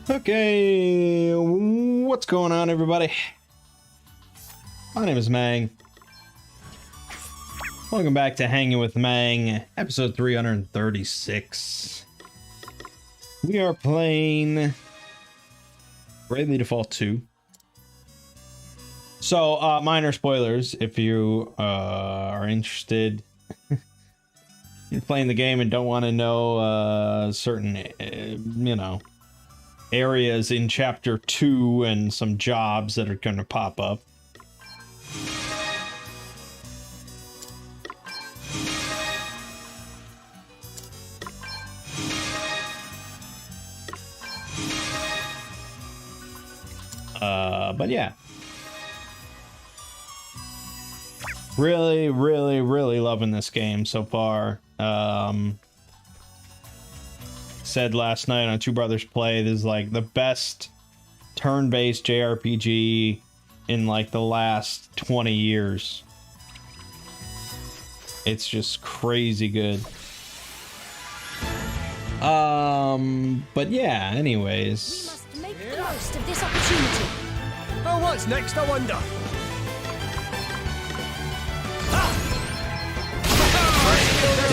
Okay, what's going on, everybody? My name is Mangg. Welcome back to Hanging with Mangg, episode 336. We are playing Bravely Default 2. So, minor spoilers if you are interested in playing the game and don't want to know certain, you know, areas in chapter 2 and some jobs that are going to pop up. But yeah, really loving this game so far. Said last night on Two Brothers Play, this is like the best turn-based JRPG in like the last 20 years. It's just crazy good. But yeah, anyways. We must make the most of this opportunity. Oh, what's next, I wonder?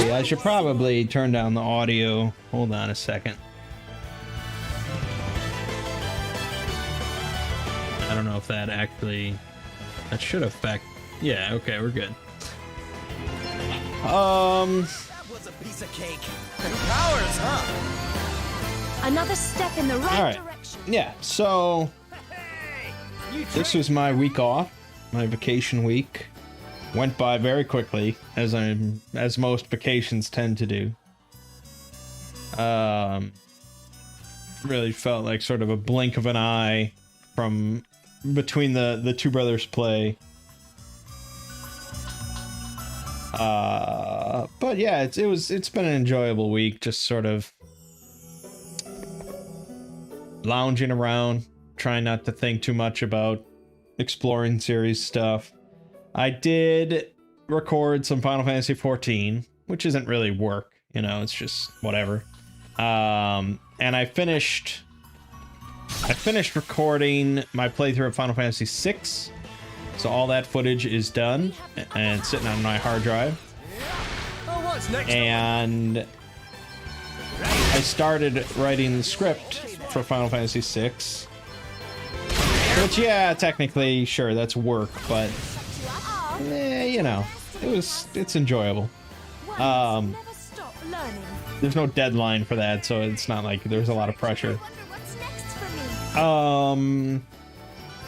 Yeah, I should probably turn down the audio. Hold on a second. I don't know if that actually... That should affect... Yeah, okay, we're good. That was a piece of cake. Powers, huh? Another step in the right Alright. direction. Yeah, so... This was my week off. My vacation week. Went by very quickly, as most vacations tend to do. Really felt like sort of a blink of an eye from between the Two Brothers Play. But yeah, it's been an enjoyable week, just sort of lounging around, trying not to think too much about exploring series stuff. I did record some Final Fantasy XIV, which isn't really work, you know, it's just whatever. And I finished recording my playthrough of Final Fantasy VI. So all that footage is done and sitting on my hard drive. Oh, what's next? And I started writing the script for Final Fantasy VI. Which, yeah, technically, sure, that's work, but you know, it's enjoyable. Never stop learning. There's no deadline for that, so it's not like there's a lot of pressure. What's next for me?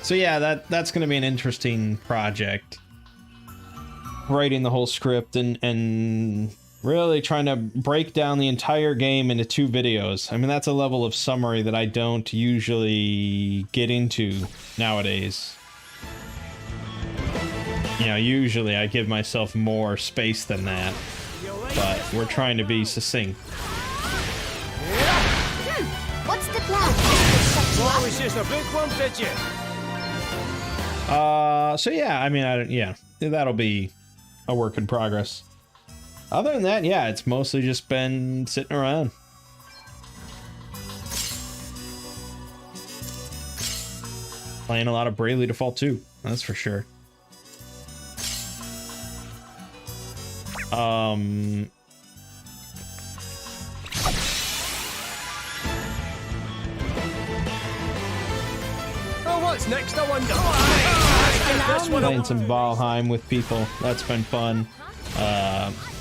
So yeah, that's gonna be an interesting project. Writing the whole script and really trying to break down the entire game into 2 videos. I mean, that's a level of summary that I don't usually get into nowadays. You know, usually I give myself more space than that, but we're trying to be succinct. What's the plan? Oh, it's just a big one, did you? So yeah, I mean, yeah, that'll be a work in progress. Other than that, yeah, it's mostly just been sitting around. Playing a lot of Bravely Default 2, that's for sure. Oh, what's next, I wonder? Playing some Valheim with people, that's been fun.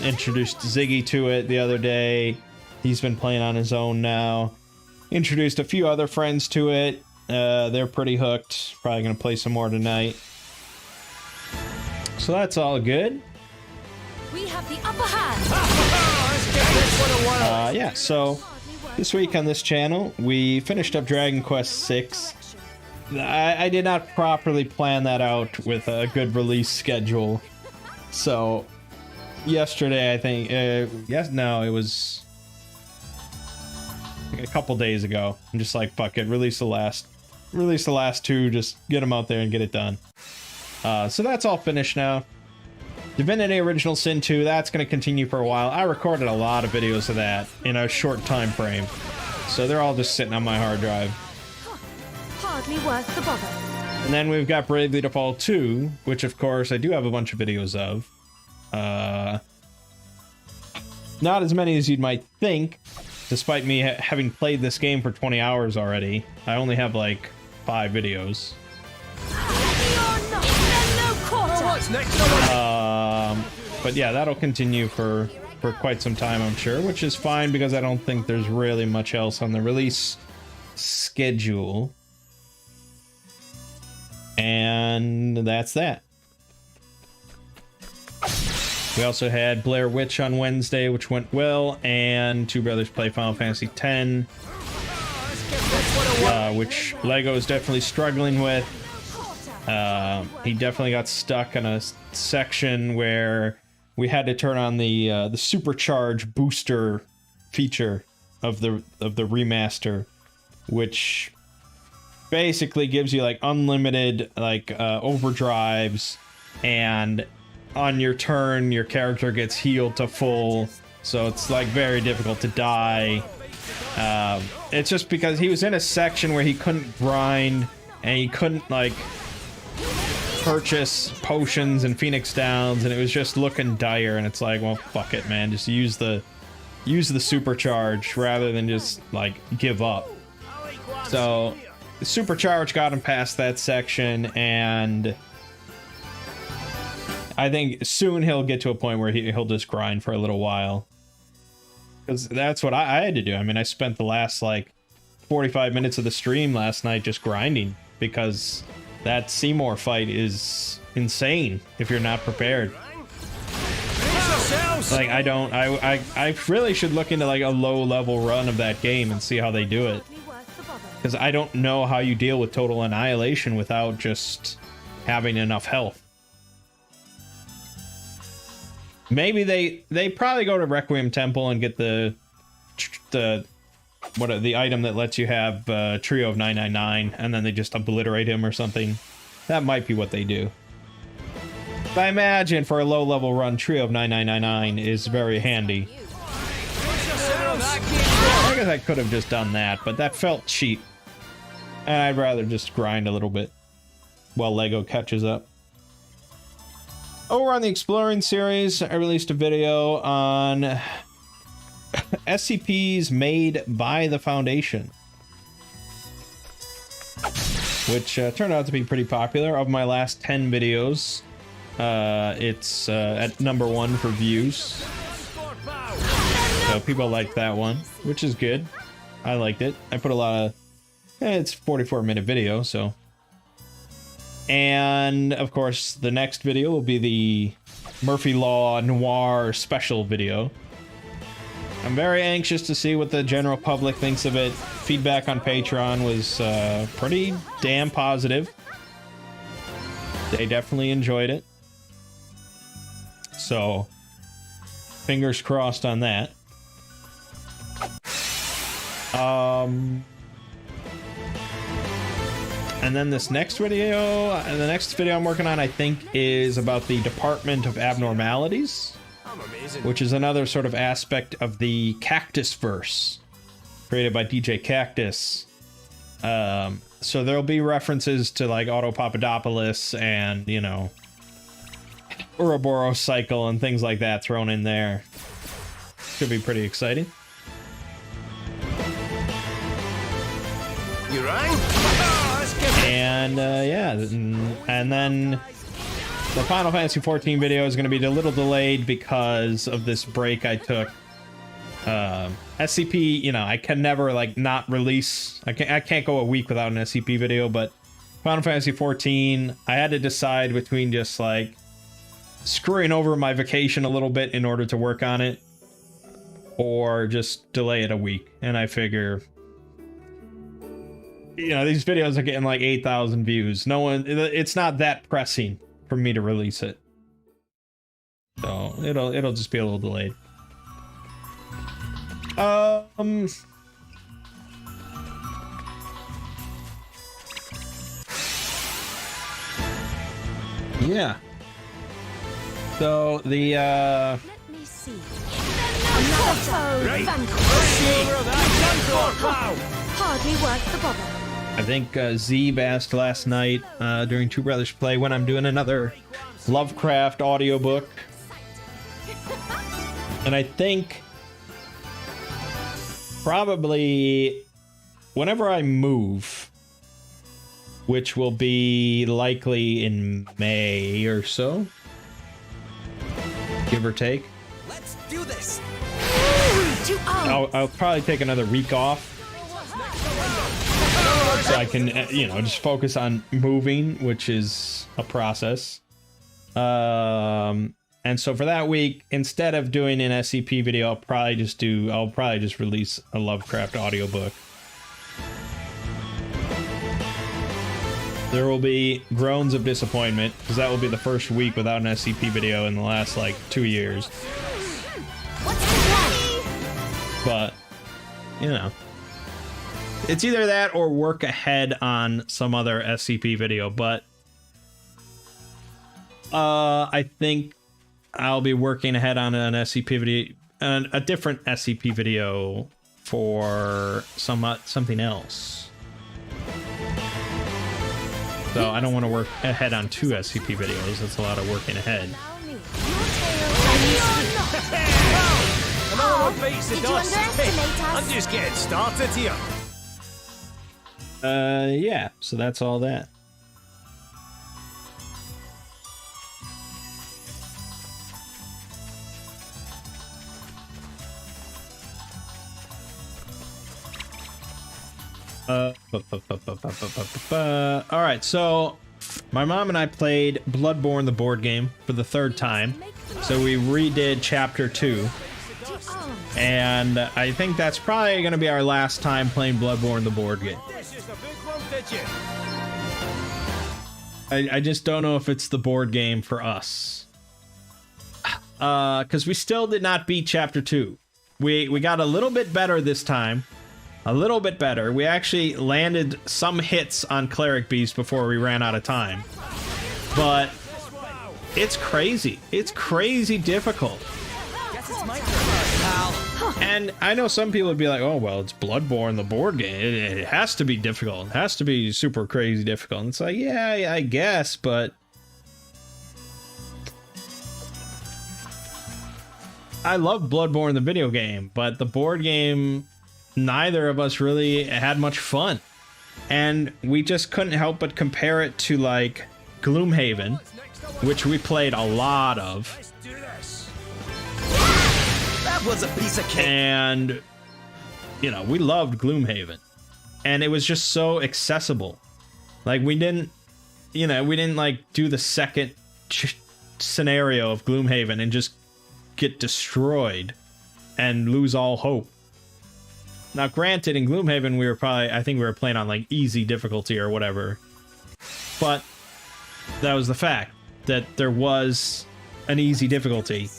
Introduced Ziggy to it the other day. He's been playing on his own now. Introduced a few other friends to it. They're pretty hooked. Probably gonna play some more tonight. So that's all good. We have the upper hand. Let's get this one a while. Yeah, so this week on this channel, we finished up Dragon Quest VI. I did not properly plan that out with a good release schedule. So yesterday, I think, it was a couple days ago. I'm just like, fuck it, release the last 2, just get them out there and get it done. So that's all finished now. Divinity Original Sin 2, that's going to continue for a while. I recorded a lot of videos of that in a short time frame, so they're all just sitting on my hard drive. Hardly worth the bother. And then we've got Bravely Default 2, which of course I do have a bunch of videos of. Not as many as you might think, despite me having played this game for 20 hours already. I only have like 5 videos. What's next? But yeah, that'll continue for quite some time, I'm sure, which is fine because I don't think there's really much else on the release schedule. And that's that. We also had Blair Witch on Wednesday, which went well, and Two Brothers Play Final Fantasy X, which Lego is definitely struggling with. He definitely got stuck in a section where we had to turn on the supercharge booster feature of the remaster, which basically gives you like unlimited like overdrives, and on your turn your character gets healed to full, so it's like very difficult to die. It's just because he was in a section where he couldn't grind and he couldn't like purchase potions and Phoenix Downs, and it was just looking dire, and it's like, well, fuck it, man, just use the supercharge rather than just like give up. So the supercharge got him past that section, and I think soon he'll get to a point where he'll just grind for a little while, because that's what I had to do. I mean, I spent the last like 45 minutes of the stream last night just grinding, because that Seymour fight is insane if you're not prepared. Like, I really should look into like a low level run of that game and see how they do it, because I don't know how you deal with total annihilation without just having enough health. Maybe they probably go to Requiem Temple and get the item that lets you have Trio of 999, and then they just obliterate him or something. That might be what they do. But I imagine for a low level run, Trio of 9999 is very handy. I guess I could have just done that, but that felt cheap, and I'd rather just grind a little bit while Lego catches up. Over on the Exploring series, I released a video on SCPs made by the Foundation, which turned out to be pretty popular. Of my last 10 videos, it's at number 1 for views, so people liked that one, which is good. I liked it. I put a lot of... it's a 44-minute video, so... And of course, the next video will be the Murphy Law Noir special video. I'm very anxious to see what the general public thinks of it. Feedback on Patreon was pretty damn positive. They definitely enjoyed it. So, fingers crossed on that. And then this next video, the next video I'm working on, I think, is about the Department of Abnormalities, which is another sort of aspect of the Cactus verse, created by DJ Cactus. So there'll be references to like Auto Papadopoulos and, you know, Ouroboros Cycle and things like that thrown in there. Should be pretty exciting. You right? And yeah, and then the Final Fantasy XIV video is going to be a little delayed because of this break I took. SCP, you know, I can never like not release. I can't go a week without an SCP video, but Final Fantasy XIV, I had to decide between just like screwing over my vacation a little bit in order to work on it, or just delay it a week. And I figure, you know, these videos are getting like 8,000 views. It's not that pressing for me to release it. So it'll just be a little delayed. Yeah. So the Let me see. Another foe vanquished. Over that gun. Hardly worth the bother. I think Zeeb asked last night during Two Brothers Play when I'm doing another Lovecraft audiobook. And I think probably whenever I move, which will be likely in May or so, give or take. Let's do this. I'll probably take another week off so I can, you know, just focus on moving, which is a process. And so for that week, instead of doing an SCP video, I'll probably just release a Lovecraft audiobook. There will be groans of disappointment, because that will be the first week without an SCP video in the last, like, 2 years. But, you know. It's either that or work ahead on some other SCP video, but I think I'll be working ahead on an SCP video, a different SCP video for something else. So I don't want to work ahead on 2 SCP videos. That's a lot of working ahead. Another one beats the dust. I'm just getting started here. Yeah, so that's all that. Alright, so my mom and I played Bloodborne the board game for the 3rd time. So we redid chapter 2. And I think that's probably going to be our last time playing Bloodborne the board game. I just don't know if it's the board game for us. Because we still did not beat chapter 2. We got a little bit better this time. A little bit better. We actually landed some hits on Cleric Beast before we ran out of time. But it's crazy. It's crazy difficult. And I know some people would be like, oh, well, it's Bloodborne, the board game. It has to be difficult. It has to be super crazy difficult. And it's like, yeah, I guess, but I love Bloodborne, the video game, but the board game, neither of us really had much fun. And we just couldn't help but compare it to, like, Gloomhaven, which we played a lot of. That was a piece of cake. And, you know, we loved Gloomhaven. And it was just so accessible. Like, we didn't, like, do the second scenario of Gloomhaven and just get destroyed and lose all hope. Now, granted, in Gloomhaven, I think we were playing on, like, easy difficulty or whatever. But that was the fact, that there was an easy difficulty.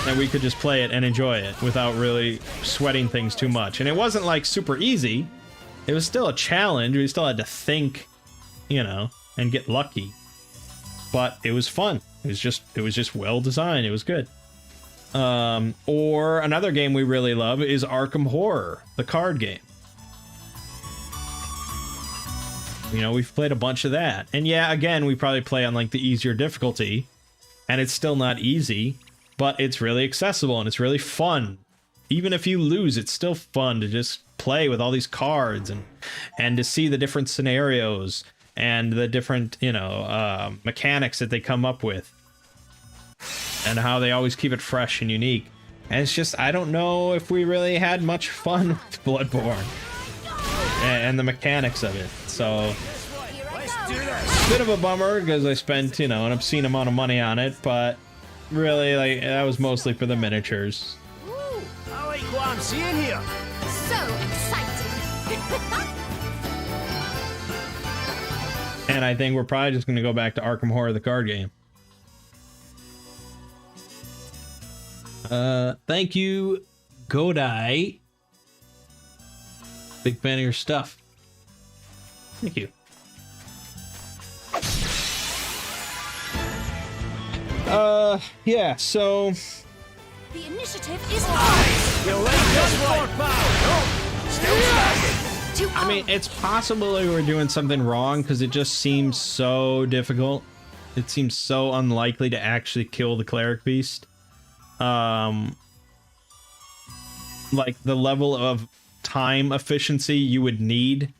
And we could just play it and enjoy it without really sweating things too much. And it wasn't, like, super easy. It was still a challenge. We still had to think, you know, and get lucky. But it was fun. It was just well designed. It was good. Or another game we really love is Arkham Horror, the card game. You know, we've played a bunch of that. And yeah, again, we probably play on, like, the easier difficulty. And it's still not easy, but it's really accessible and it's really fun. Even if you lose, it's still fun to just play with all these cards and to see the different scenarios and the different, you know, mechanics that they come up with. And how they always keep it fresh and unique. And it's just, I don't know if we really had much fun with Bloodborne. And the mechanics of it. So, bit of a bummer, because I spent, you know, an obscene amount of money on it. But, really, like, that was mostly for the miniatures. Ooh, I like what I'm seeing here. So exciting. And I think we're probably just going to go back to Arkham Horror, the card game. Thank you, Godai. Big fan of your stuff. Thank you. Yeah, so The initiative is ours. You late just right. Still standing. To I mean, it's possible they were doing something wrong because it just seems so difficult. It seems so unlikely to actually kill the cleric beast. Like the level of time efficiency you would need.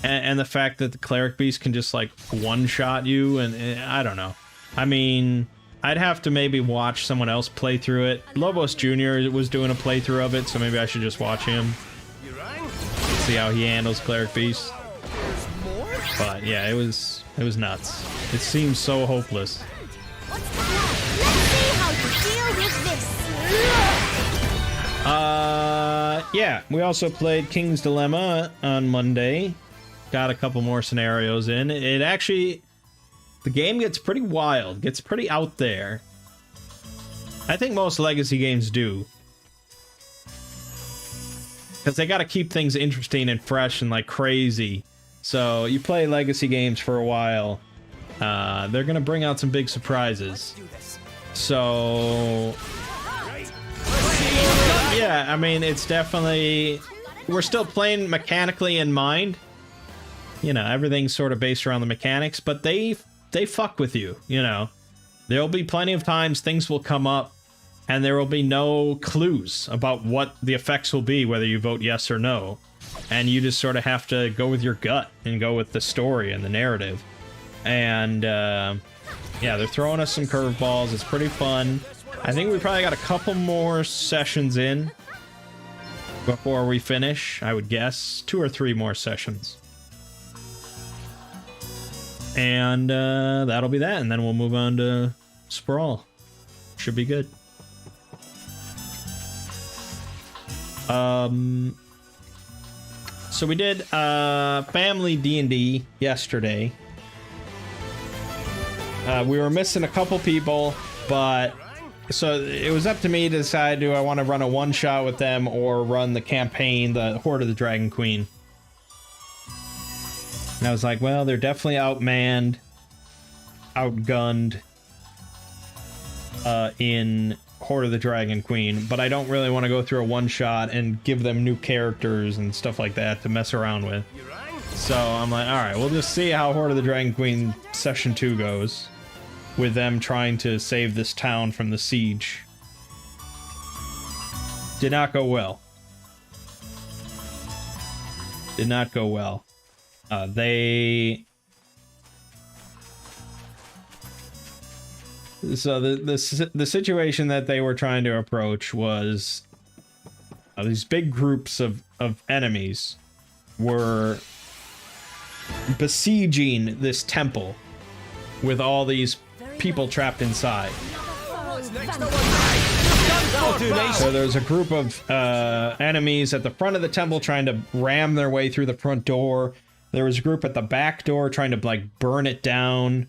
And the fact that the cleric beast can just like one-shot you, and I don't know. I mean, I'd have to maybe watch someone else play through it. Lobos Jr. was doing a playthrough of it, so maybe I should just watch him. See how he handles cleric beast. But yeah, it was nuts. It seems so hopeless. Let's see how you deal with this. Yeah, we also played King's Dilemma on Monday. Got a couple more scenarios in. It actually, the game gets pretty wild, gets pretty out there. I think most Legacy games do. Because they got to keep things interesting and fresh and like crazy. So you play Legacy games for a while, they're going to bring out some big surprises. So yeah, I mean, it's definitely, we're still playing mechanically in mind. You know, everything's sort of based around the mechanics, but they fuck with you, you know. There'll be plenty of times things will come up and there will be no clues about what the effects will be, whether you vote yes or no. And you just sort of have to go with your gut and go with the story and the narrative. And yeah, they're throwing us some curveballs. It's pretty fun. I think we probably got a couple more sessions in before we finish, I would guess. 2 or 3 more sessions. And that'll be that, and then we'll move on to Sprawl. Should be good. So we did family D&D yesterday. We were missing a couple people, but so it was up to me to decide, do I want to run a one-shot with them or run the campaign, the Horde of the Dragon Queen? And I was like, well, they're definitely outmanned, outgunned in Horde of the Dragon Queen, but I don't really want to go through a one-shot and give them new characters and stuff like that to mess around with. So I'm like, alright, we'll just see how Horde of the Dragon Queen Session 2 goes, with them trying to save this town from the siege. Did not go well. Did not go well. So the situation that they were trying to approach was these big groups of enemies were besieging this temple with all these people trapped inside. So there's a group of enemies at the front of the temple trying to ram their way through the front door. There was a group at the back door trying to like burn it down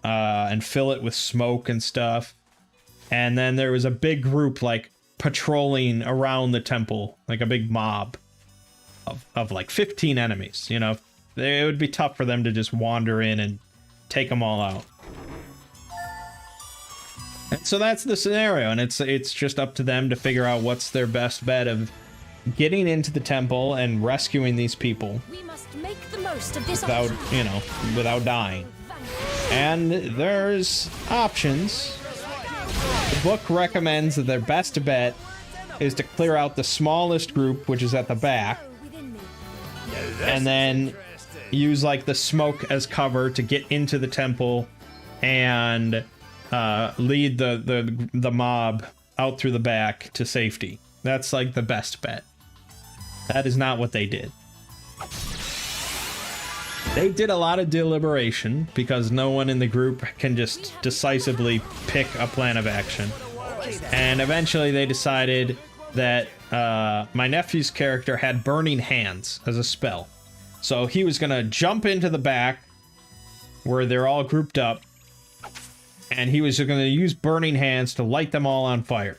and fill it with smoke and stuff. And then there was a big group like patrolling around the temple, like a big mob of like 15 enemies. You know, it would be tough for them to just wander in and take them all out. And so that's the scenario, and it's just up to them to figure out what's their best bet of getting into the temple and rescuing these people. We must make the most of this without, you know, without dying. And there's options. The book recommends that their best bet is to clear out the smallest group, which is at the back, and then use like the smoke as cover to get into the temple and lead the mob out through the back to safety. That's like the best bet. That is not what they did. They did a lot of deliberation because no one in the group can just decisively pick a plan of action. And eventually they decided that my nephew's character had Burning Hands as a spell. So he was going to jump into the back where they're all grouped up, and he was going to use Burning Hands to light them all on fire.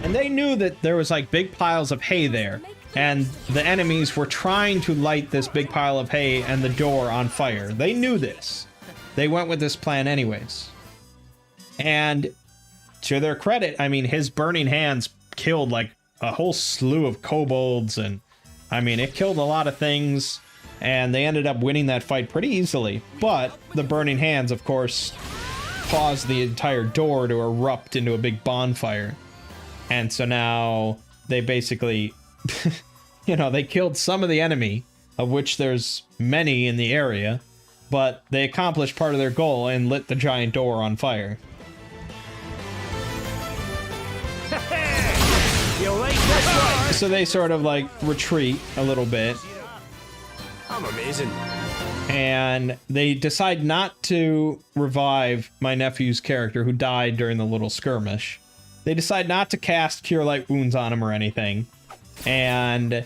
And they knew that there was like big piles of hay there, and the enemies were trying to light this big pile of hay and the door on fire. They knew this. They went with this plan anyways. And to their credit, I mean, his Burning Hands killed like a whole slew of kobolds, and I mean, it killed a lot of things, and they ended up winning that fight pretty easily. But the Burning Hands, of course, caused the entire door to erupt into a big bonfire. And so now they basically, you know, they killed some of the enemy, of which there's many in the area, but they accomplished part of their goal and lit the giant door on fire. So they sort of like retreat a little bit. I'm amazing. And they decide not to revive my nephew's character who died during the little skirmish. They decide not to cast Cure Light Wounds on him or anything. And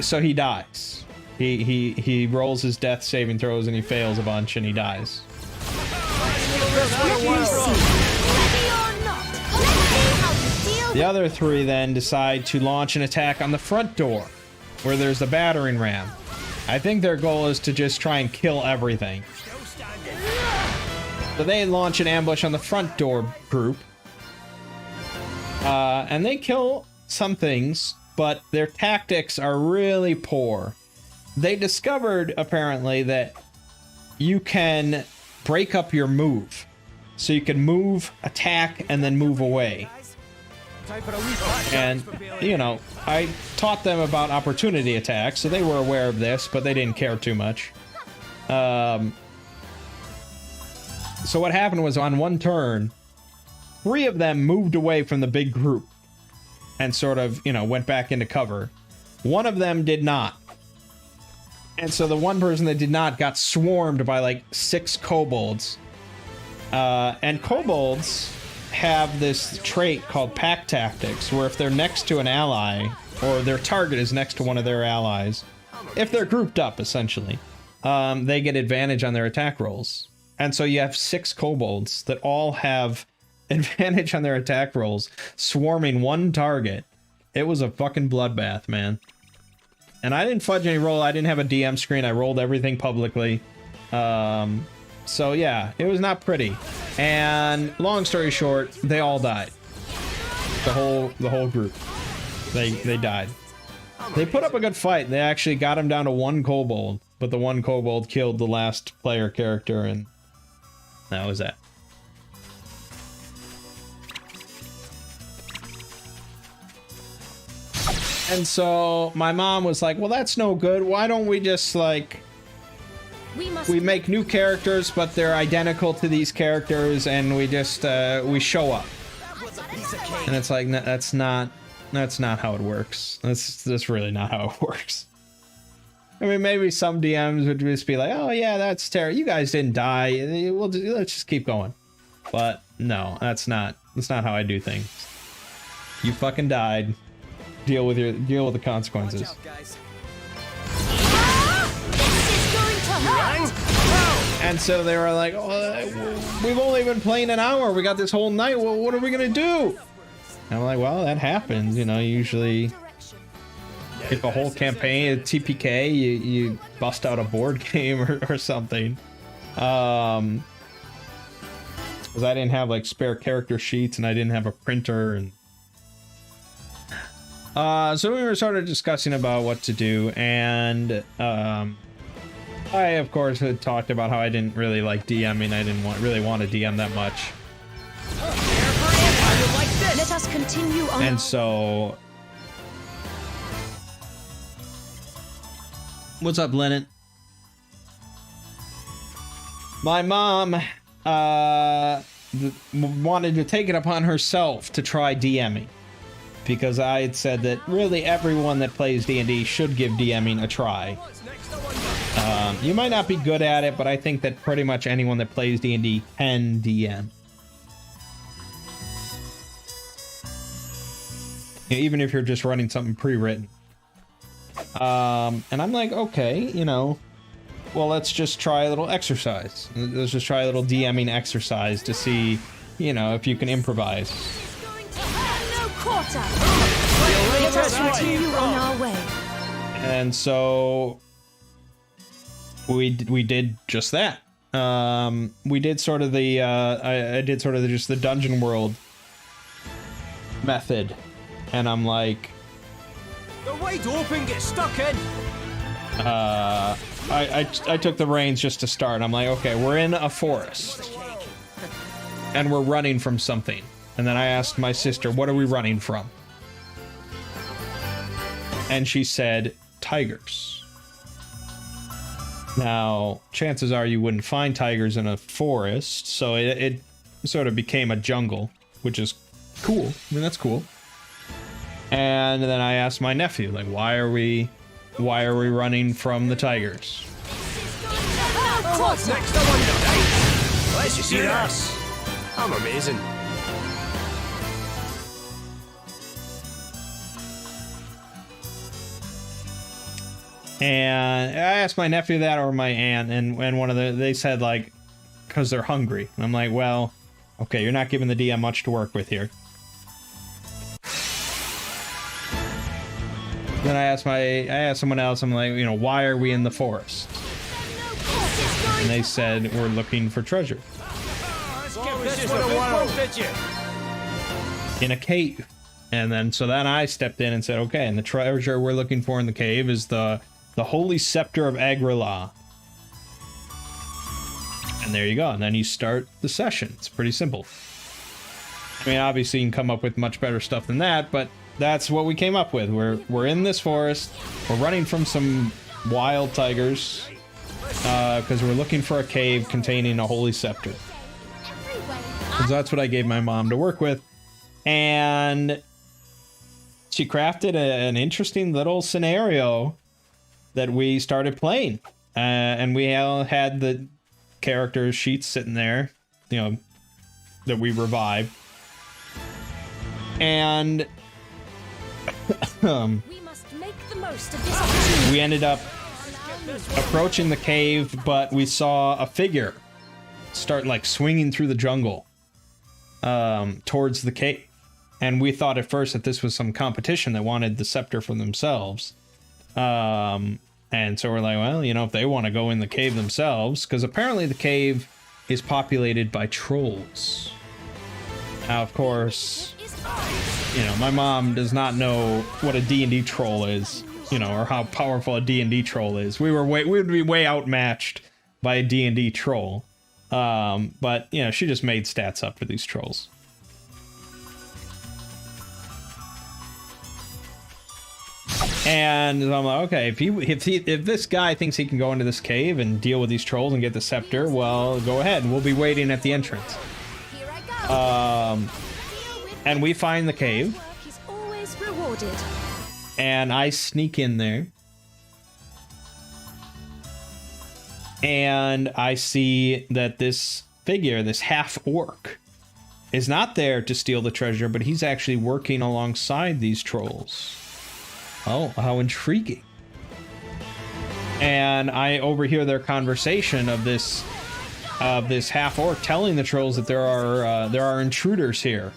so he dies. He rolls his death saving throws and he fails a bunch and he dies. The other three then decide to launch an attack on the front door, where there's the battering ram. I think their goal is to just try and kill everything. So they launch an ambush on the front door group. And they kill some things, but their tactics are really poor. They discovered, apparently, that you can break up your move. So you can move, attack, and then move away. And, you know, I taught them about opportunity attacks, so they were aware of this, but they didn't care too much. So what happened was, on one turn, 3 of them moved away from the big group and sort of, you know, went back into cover. One of them did not. And so the one person that did not got swarmed by like 6 kobolds. And kobolds have this trait called pack tactics, where if they're next to an ally, or their target is next to one of their allies, if they're grouped up, essentially, they get advantage on their attack rolls. And so you have 6 kobolds that all have advantage on their attack rolls, swarming one target. It was a fucking bloodbath, man. And I didn't fudge any roll. I didn't have a DM screen. I rolled everything publicly. So yeah, it was not pretty. And long story short, they all died. The whole group. They died. They put up a good fight. They actually got him down to 1 kobold, but the 1 kobold killed the last player character, and that was that. And so my mom was like, well, that's no good. Why don't we just, like, we make new characters, but they're identical to these characters, and we just, we show up. And it's like, that's not how it works. That's really not how it works. I mean, maybe some DMs would just be like, oh yeah, that's terrible. You guys didn't die. Let's just keep going. But no, that's not how I do things. You fucking died. Deal with the consequences. Watch out, guys. This is going to hurt! And so they were like, oh, we've only been playing an hour. We got this whole night. Well, what are we gonna do? And I'm like, well, that happens. You know, usually if a whole campaign, a TPK, you bust out a board game or something. Because I didn't have like spare character sheets and I didn't have a printer, and so we were sort of discussing about what to do, and I of course had talked about how I didn't really like DMing. I didn't really want to DM that much. Let us continue on. And so, what's up, Lennon? My mom wanted to take it upon herself to try DMing, because I had said that really everyone that plays D&D should give DMing a try. You might not be good at it, but I think that pretty much anyone that plays D&D can DM. Even if you're just running something pre-written. And I'm like, okay, you know, well, let's just try a little exercise. Let's just try a little DMing exercise to see, you know, if you can improvise. No quarter. Let us continue on our way. And so we did just that. We did sort of the I did sort of just the dungeon world method, And I'm like, The wide open, get stuck in. I took the reins just to start. I'm like, okay, we're in a forest. And we're running from something. And then I asked my sister, what are we running from? And she said, tigers. Now, chances are you wouldn't find tigers in a forest, so it sort of became a jungle, which is cool. I mean, that's cool. And then I asked my nephew, like, why are we running from the tigers? What's next? I wonder. Let's just see us. I'm amazing. And I asked my nephew that, or my aunt, and one of they said, like, because they're hungry. And I'm like, well, okay, you're not giving the DM much to work with here. Then I asked someone else, I'm like, you know, why are we in the forest? And they said, we're looking for treasure. In a cave. And then, so then I stepped in and said, okay, and the treasure we're looking for in the cave is the Holy Scepter of Agrilah. And there you go. And then you start the session. It's pretty simple. I mean, obviously you can come up with much better stuff than that, but that's what we came up with. We're in this forest. We're running from some wild tigers because we're looking for a cave containing a holy scepter. Because that's what I gave my mom to work with. And she crafted an interesting little scenario that we started playing. And we all had the character sheets sitting there, you know, that we revived. And We must make the most of this opportunity. we ended up approaching the cave, but we saw a figure start like swinging through the jungle towards the cave. And we thought at first that this was some competition that wanted the scepter for themselves. And so we're like, well, you know, if they want to go in the cave themselves, because apparently the cave is populated by trolls. Now, of course, you know, my mom does not know what a D&D troll is, you know, or how powerful a D&D troll is. We would be way outmatched by a D&D troll. But, you know, she just made stats up for these trolls. And I'm like, okay, if this guy thinks he can go into this cave and deal with these trolls and get the scepter, well, go ahead. We'll be waiting at the entrance. Here I go. And we find the cave. He's always rewarded. And I sneak in there. And I see that this figure, this half-orc, is not there to steal the treasure, but he's actually working alongside these trolls. Oh, how intriguing. And I overhear their conversation of this half-orc telling the trolls that there are intruders here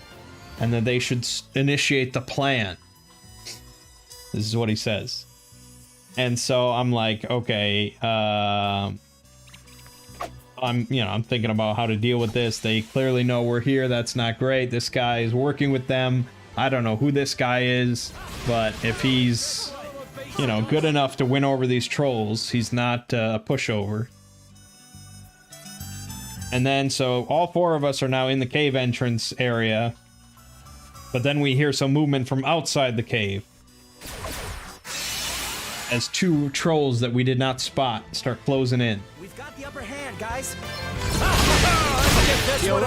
and that they should initiate the plan. This is what he says. And so I'm like, okay, I'm thinking about how to deal with this. They clearly know we're here. That's not great. This guy is working with them. I don't know who this guy is, but if he's, you know, good enough to win over these trolls, he's not a pushover. And then, so all four of us are now in the cave entrance area, but then we hear some movement from outside the cave as two trolls that we did not spot start closing in. We've got the upper hand, guys. No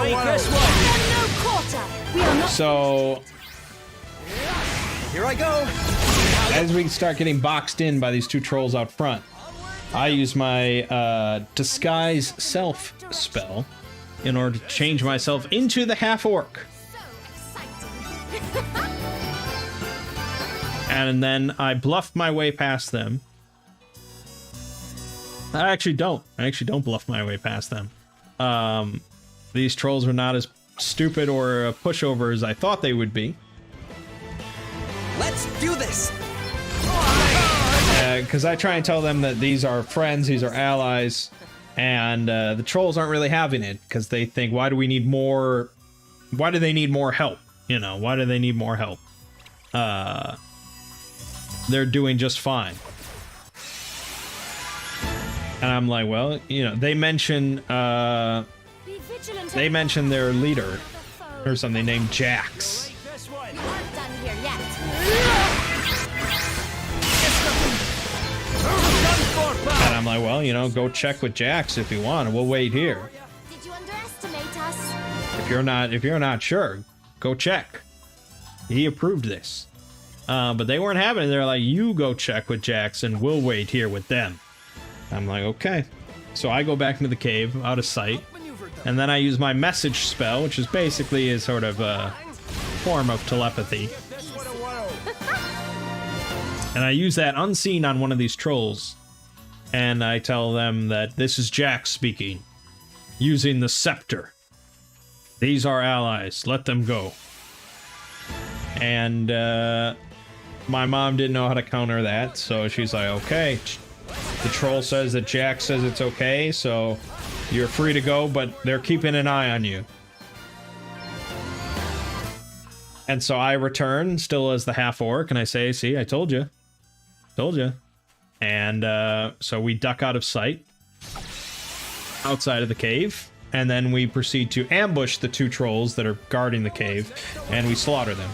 quarter. We are not. So Here I go. as we start getting boxed in by these two trolls out front, I use my disguise self spell in order to change myself into the half-orc. So exciting. And then I bluff my way past them. I actually don't bluff my way past them. These trolls are not as stupid or a pushover as I thought they would be. Let's do this. Because I try and tell them that these are friends, these are allies, and the trolls aren't really having it because they think, why do they need more help? You know, why do they need more help? they're doing just fine. And I'm like, well, you know, they mention their leader or something named Jax. Aren't done here yet. And I'm like, well, you know, go check with Jax if you want, and we'll wait here. Did you underestimate us? If you're not sure, go check. He approved this. But they weren't having it. They're like, you go check with Jax and we'll wait here with them. I'm like, okay. So I go back into the cave, out of sight, and then I use my message spell, which is basically a sort of a form of telepathy. And I use that unseen on one of these trolls, and I tell them that this is Jax speaking, using the scepter. These are allies, let them go. And my mom didn't know how to counter that, so she's like, okay. The troll says that Jax says it's okay, so you're free to go, but they're keeping an eye on you. And so I return, still as the half-orc, and I say, see, I told you. Told you. And so we duck out of sight outside of the cave, and then we proceed to ambush the two trolls that are guarding the cave, and we slaughter them.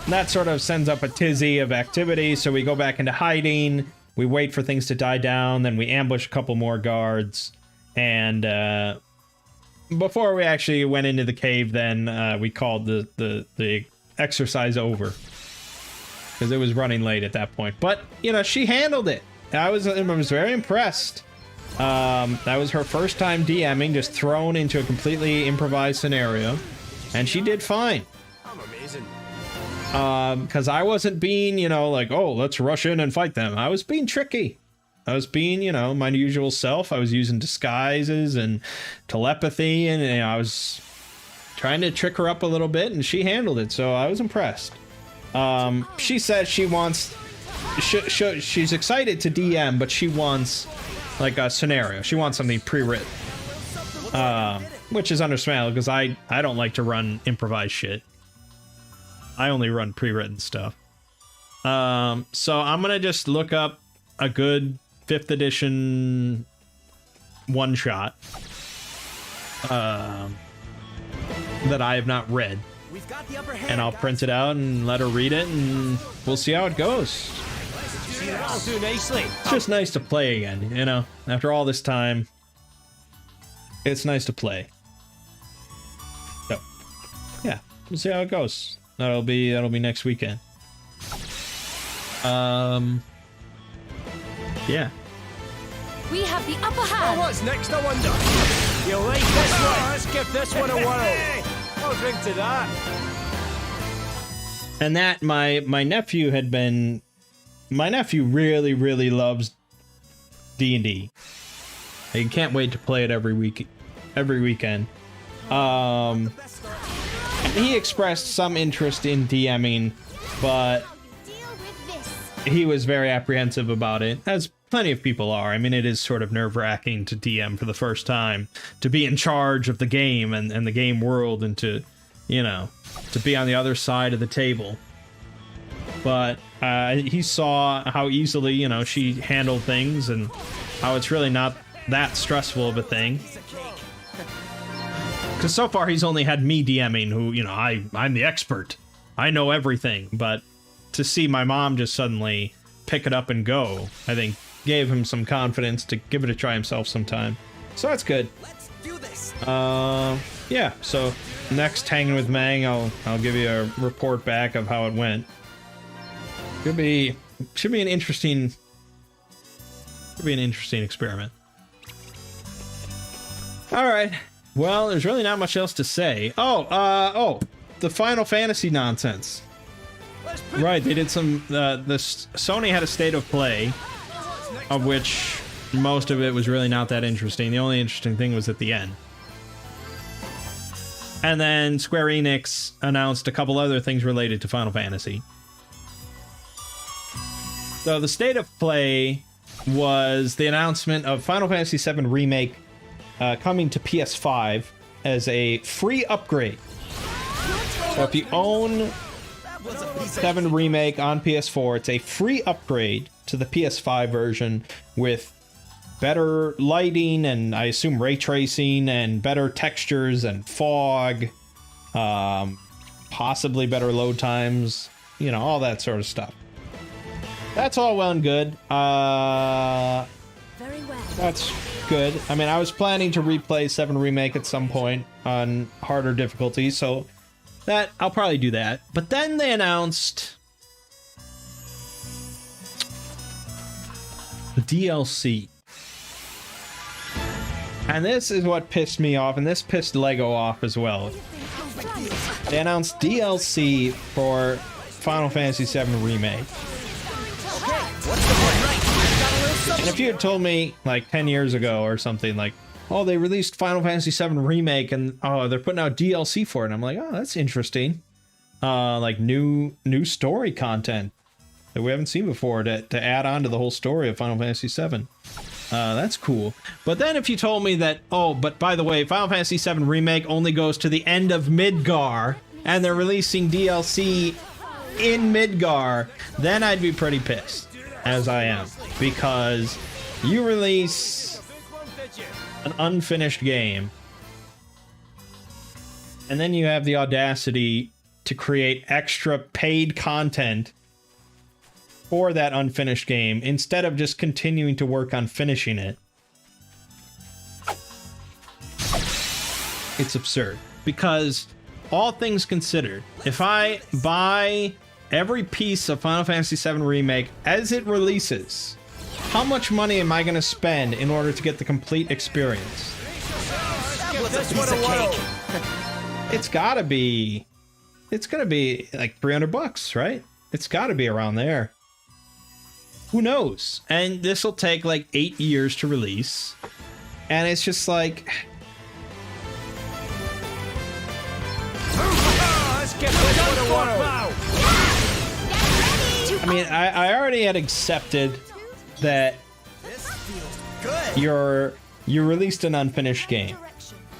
That sort of sends up a tizzy of activity, so we go back into hiding, we wait for things to die down, then we ambush a couple more guards, and before we actually went into the cave, then we called the exercise over, because it was running late at that point. But, you know, she handled it. I was very impressed. That was her first time DMing, just thrown into a completely improvised scenario, and she did fine. I'm amazing. Because I wasn't being, you know, like, oh, let's rush in and fight them. I was being tricky. I was being, you know, my usual self. I was using disguises and telepathy, and, you know, I was trying to trick her up a little bit, and she handled it, so I was impressed. She says she wants... she's excited to DM, but she wants, like, a scenario. She wants something pre-written. Which is understandable, because I don't like to run improvised shit. I only run pre-written stuff. So I'm gonna just look up a good 5th edition one-shot that I have not read. We've got the upper hand, And I'll print it out and let her read it, and we'll see how it goes. I'll do nicely. It's just nice to play again, you know? After all this time, it's nice to play. So, yeah, we'll see how it goes. That'll be next weekend. Yeah. We have the upper Oh, hand. what's next, I wonder? You like this one? Let's give this one a whirl. I'll drink to that. And that, my nephew had been... My nephew really, really loves D&D. He can't wait to play it every weekend. And he expressed some interest in DMing, but Deal with this. he was very apprehensive about it, as plenty of people are. I mean, it is sort of nerve-wracking to DM for the first time, to be in charge of the game and the game world, and to, you know, to be on the other side of the table. But he saw how easily, you know, she handled things, and how it's really not that stressful of a thing. Because so far he's only had me DMing, who, you know, I'm the expert. I know everything. But to see my mom just suddenly pick it up and go, I think gave him some confidence to give it a try himself sometime. So that's good. Let's do this. Yeah, so next Hanging with Mangg, I'll give you a report back of how it went. Should be an interesting experiment. All right. Well, there's really not much else to say. Oh, the Final Fantasy nonsense. Right, they did some. Sony had a state of play, of which most of it was really not that interesting. The only interesting thing was at the end. And then Square Enix announced a couple other things related to Final Fantasy. So the state of play was the announcement of Final Fantasy VII Remake coming to PS5 as a free upgrade. So if you own 7 Remake on PS4, it's a free upgrade to the PS5 version with better lighting and I assume ray tracing and better textures and fog, possibly better load times, you know, all that sort of stuff. That's all well and good. Very well. That's good. I mean, I was planning to replay 7 Remake at some point on harder difficulty, so that I'll probably do that. But then they announced the DLC. And this is what pissed me off, and this pissed Lego off as well. They announced DLC for Final Fantasy VII Remake. And if you had told me like 10 years ago or something like, oh, they released Final Fantasy VII Remake and oh, they're putting out DLC for it, I'm like, oh, that's interesting. Like new story content that we haven't seen before to add on to the whole story of Final Fantasy VII. That's cool. But then if you told me that, oh, but by the way, Final Fantasy VII Remake only goes to the end of Midgar and they're releasing DLC in Midgar, then I'd be pretty pissed, as I am, because you release an unfinished game and then you have the audacity to create extra paid content for that unfinished game instead of just continuing to work on finishing it. It's absurd, because all things considered, if I buy every piece of Final Fantasy VII Remake as it releases, how much money am I going to spend in order to get the complete experience? It's gotta be, it's gonna be like $300, right? It's gotta be around there. Who knows? And this will take like 8 years to release. And it's just like, I mean, I already had accepted that you released an unfinished game.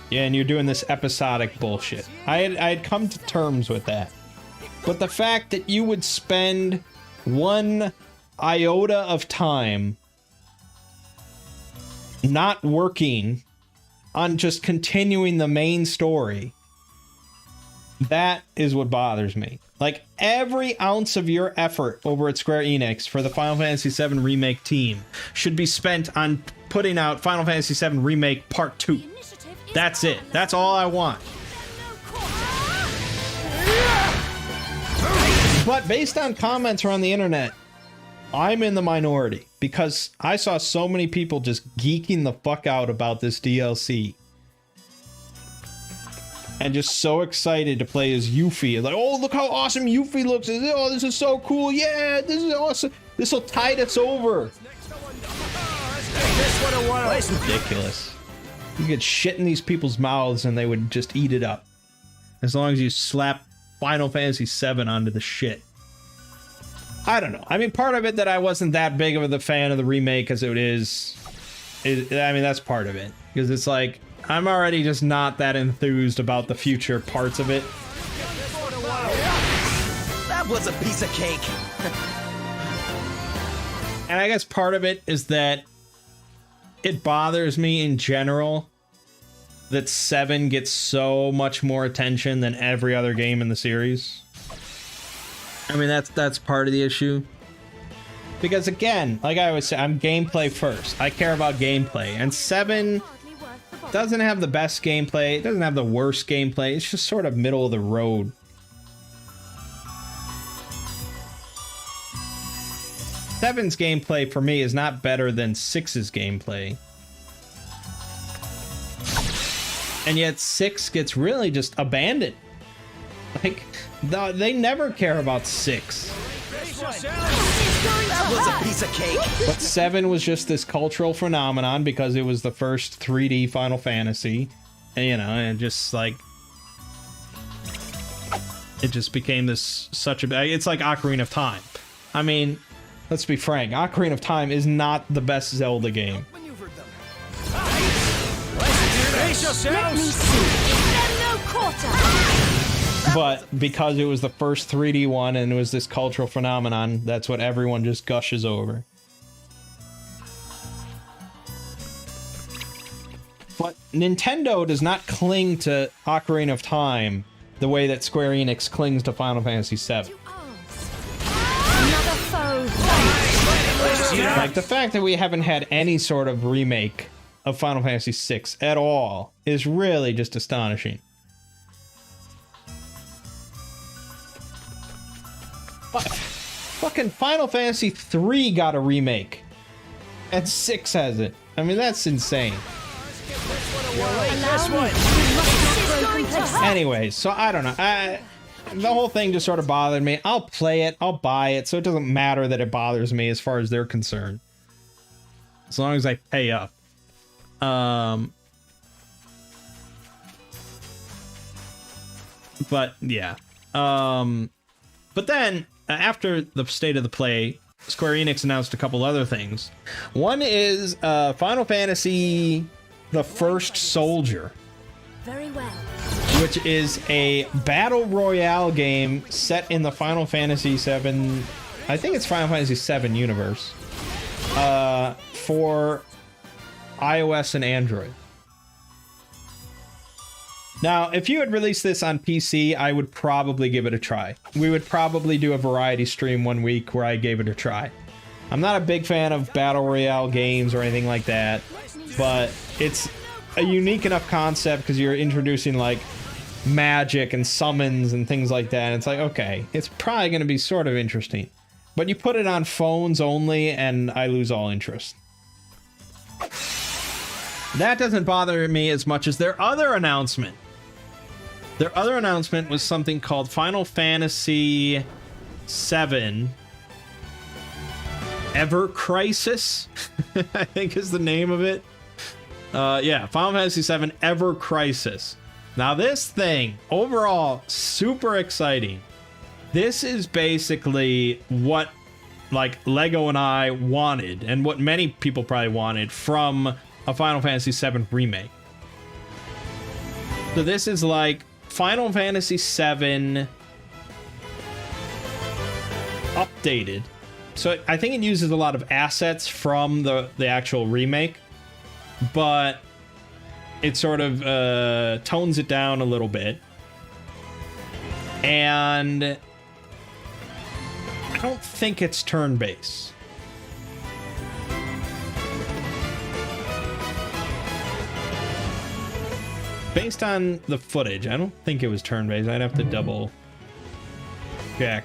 Yeah, and you're doing this episodic bullshit. I had come to terms with that. But the fact that you would spend one iota of time not working on just continuing the main story, that is what bothers me. Like, every ounce of your effort over at Square Enix for the Final Fantasy VII Remake team should be spent on putting out Final Fantasy VII Remake Part 2. That's it. That's all I want. But based on comments around the internet, I'm in the minority because I saw so many people just geeking the fuck out about this DLC. And just so excited to play as Yuffie. Like, oh, look how awesome Yuffie looks. Oh, this is so cool. Yeah, this is awesome. This will tide us over. That's ridiculous. You could shit in these people's mouths and they would just eat it up. As long as you slap Final Fantasy VII onto the shit. I don't know. I mean, part of it that I wasn't that big of a fan of the remake as it is, I mean, that's part of it. Because it's like, I'm already just not that enthused about the future parts of it. That was a piece of cake. And I guess part of it is that it bothers me in general that 7 gets so much more attention than every other game in the series. I mean, that's part of the issue. Because again, like I always say, I'm gameplay first. I care about gameplay. And 7 doesn't have the best gameplay. It doesn't have the worst gameplay. It's just sort of middle of the road. Seven's gameplay for me is not better than 6's gameplay. And yet 6 gets really just abandoned. Like, they never care about 6. That was a piece of cake. But 7 was just this cultural phenomenon because it was the first 3D Final Fantasy. And, you know, and just like, it just became this such a, it's like Ocarina of Time. I mean, let's be frank, Ocarina of Time is not the best Zelda game. Let me see. Is there no quarter? But because it was the first 3D one and it was this cultural phenomenon, that's what everyone just gushes over. But Nintendo does not cling to Ocarina of Time the way that Square Enix clings to Final Fantasy VII. Another foe. Like, the fact that we haven't had any sort of remake of Final Fantasy VI at all is really just astonishing. But fucking Final Fantasy III got a remake, and 6 hasn't. I mean, that's insane. Anyways, so I don't know. The whole thing just sort of bothered me. I'll play it, I'll buy it, so it doesn't matter that it bothers me as far as they're concerned. As long as I pay up. But yeah. But then after the state of the play, Square Enix announced a couple other things. One is Final Fantasy The First Soldier. Very well. Which is a battle royale game set in the Final Fantasy VII, I think it's Final Fantasy VII universe, for iOS and Android. Now, if you had released this on PC, I would probably give it a try. We would probably do a variety stream one week where I gave it a try. I'm not a big fan of battle royale games or anything like that, but it's a unique enough concept because you're introducing like magic and summons and things like that. And it's like, okay, it's probably going to be sort of interesting, but you put it on phones only and I lose all interest. That doesn't bother me as much as their other announcement. Their other announcement was something called Final Fantasy VII Ever Crisis, I think is the name of it. Yeah, Final Fantasy VII Ever Crisis. Now this thing, overall, super exciting. This is basically what like Lego and I wanted, and what many people probably wanted from a Final Fantasy VII remake. So this is like Final Fantasy VII updated. So I think it uses a lot of assets from the actual remake, but it sort of tones it down a little bit. And I don't think it's turn-based. Based on the footage, I don't think it was turn-based. I'd have to double check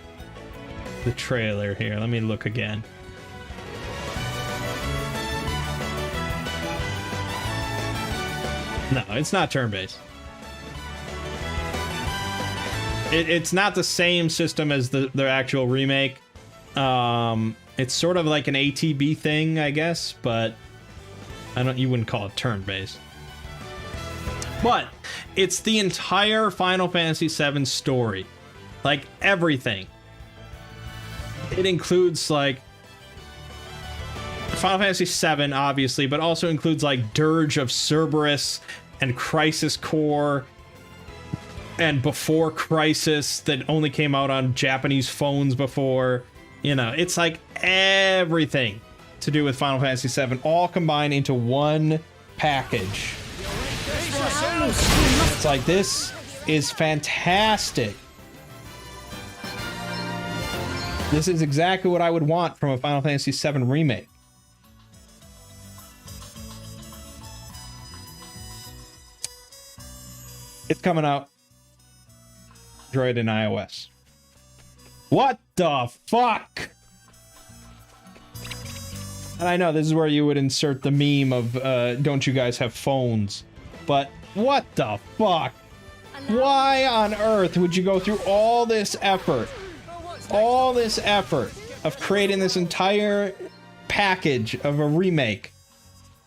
the trailer here. Let me look again. No, it's not turn-based. It's not the same system as the actual remake. It's sort of like an ATB thing, I guess, but you wouldn't call it turn-based. But it's the entire Final Fantasy VII story. Like, everything. It includes, like, Final Fantasy VII, obviously, but also includes, like, Dirge of Cerberus and Crisis Core and Before Crisis that only came out on Japanese phones before. You know, it's like everything to do with Final Fantasy VII all combined into one package. It's like, this is fantastic. This is exactly what I would want from a Final Fantasy VII remake. It's coming out Android and iOS. What the fuck? And I know this is where you would insert the meme of don't you guys have phones? But what the fuck? Why on earth would you go through all this effort? All this effort of creating this entire package of a remake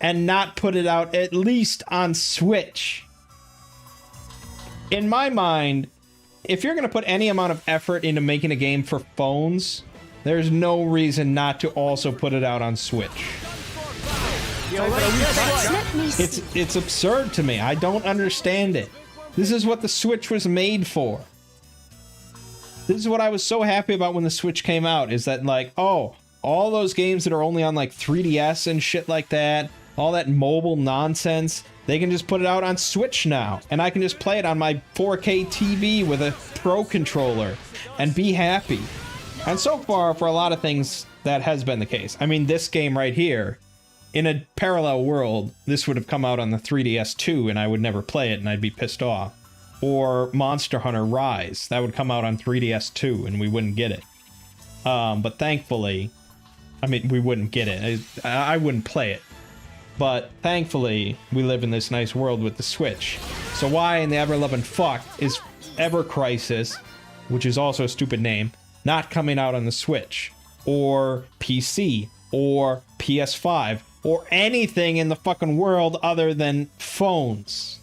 and not put it out at least on Switch? In my mind, if you're going to put any amount of effort into making a game for phones, there's no reason not to also put it out on Switch. It's absurd to me. I don't understand it. This is what the Switch was made for. This is what I was so happy about when the Switch came out, is that, like, oh, all those games that are only on, like, 3DS and shit like that, all that mobile nonsense, they can just put it out on Switch now, and I can just play it on my 4K TV with a Pro controller and be happy. And so far, for a lot of things, that has been the case. I mean, this game right here, in a parallel world, this would have come out on the 3DS too, and I would never play it, and I'd be pissed off. Or Monster Hunter Rise, that would come out on 3DS too, and we wouldn't get it. But thankfully, I mean, we wouldn't get it. I wouldn't play it. But thankfully, we live in this nice world with the Switch. So why in the ever-loving fuck is Ever Crisis, which is also a stupid name, not coming out on the Switch? Or PC? Or PS5? Or anything in the fucking world other than phones?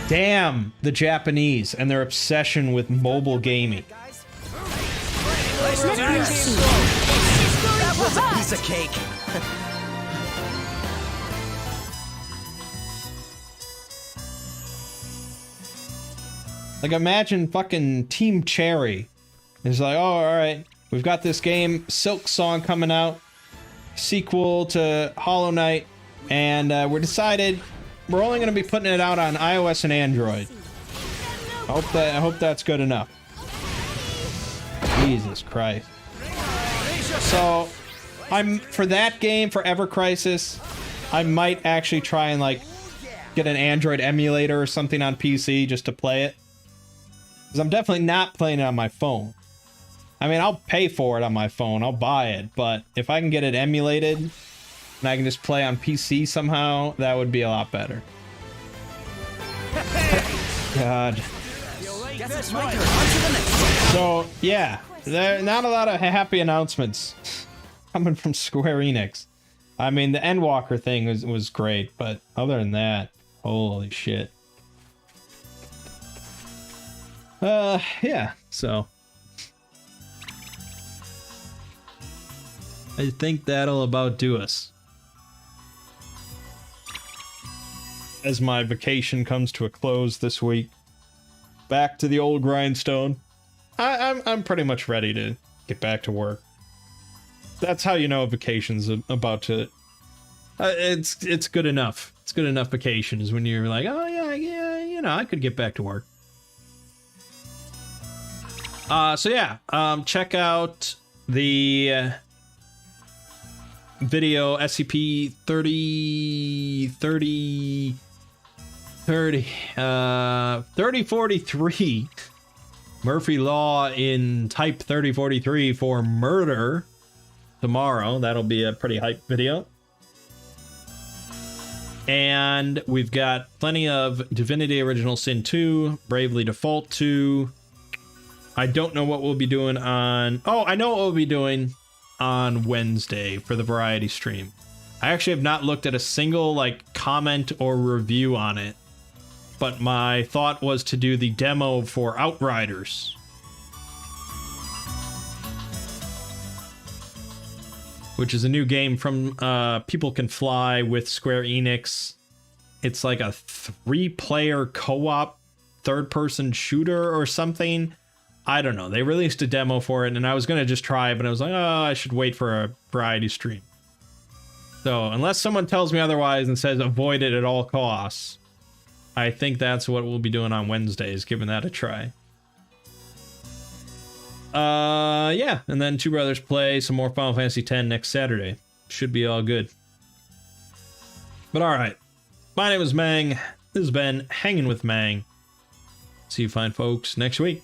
Damn the Japanese and their obsession with mobile gaming. That was a piece of cake. Like, imagine fucking Team Cherry. It's like, oh, alright, we've got this game, Silk Song, coming out, sequel to Hollow Knight, and we're decided we're only going to be putting it out on iOS and Android. I hope that's good enough. Jesus Christ. So, for that game, for Ever Crisis, I might actually try and, like, get an Android emulator or something on PC just to play it. Because I'm definitely not playing it on my phone. I mean, I'll pay for it on my phone, I'll buy it, but if I can get it emulated, and I can just play on PC somehow, that would be a lot better. God. So, yeah, there are not a lot of happy announcements coming from Square Enix. I mean, the Endwalker thing was great, but other than that, holy shit. Yeah, so I think that'll about do us. As my vacation comes to a close this week, back to the old grindstone. I'm pretty much ready to get back to work. That's how you know a vacation's about to. It's good enough. It's good enough vacation is when you're like, oh yeah, you know, I could get back to work. So yeah, check out the video SCP 3043 Murphy Law in Type 3043 for murder tomorrow. That'll be a pretty hype video. And we've got plenty of Divinity Original Sin 2, Bravely Default 2. I don't know what we'll be doing on... Oh, I know what we'll be doing on Wednesday for the variety stream. I actually have not looked at a single, like, comment or review on it. But my thought was to do the demo for Outriders. Which is a new game from People Can Fly with Square Enix. It's like a 3-player co-op third-person shooter or something. I don't know. They released a demo for it, and I was going to just try it, but I was like, oh, I should wait for a variety stream. So, unless someone tells me otherwise and says avoid it at all costs, I think that's what we'll be doing on Wednesdays, giving that a try. Yeah, and then Two Brothers play some more Final Fantasy X next Saturday. Should be all good. But alright, my name is Mangg. This has been Hanging with Mangg. See you fine folks next week.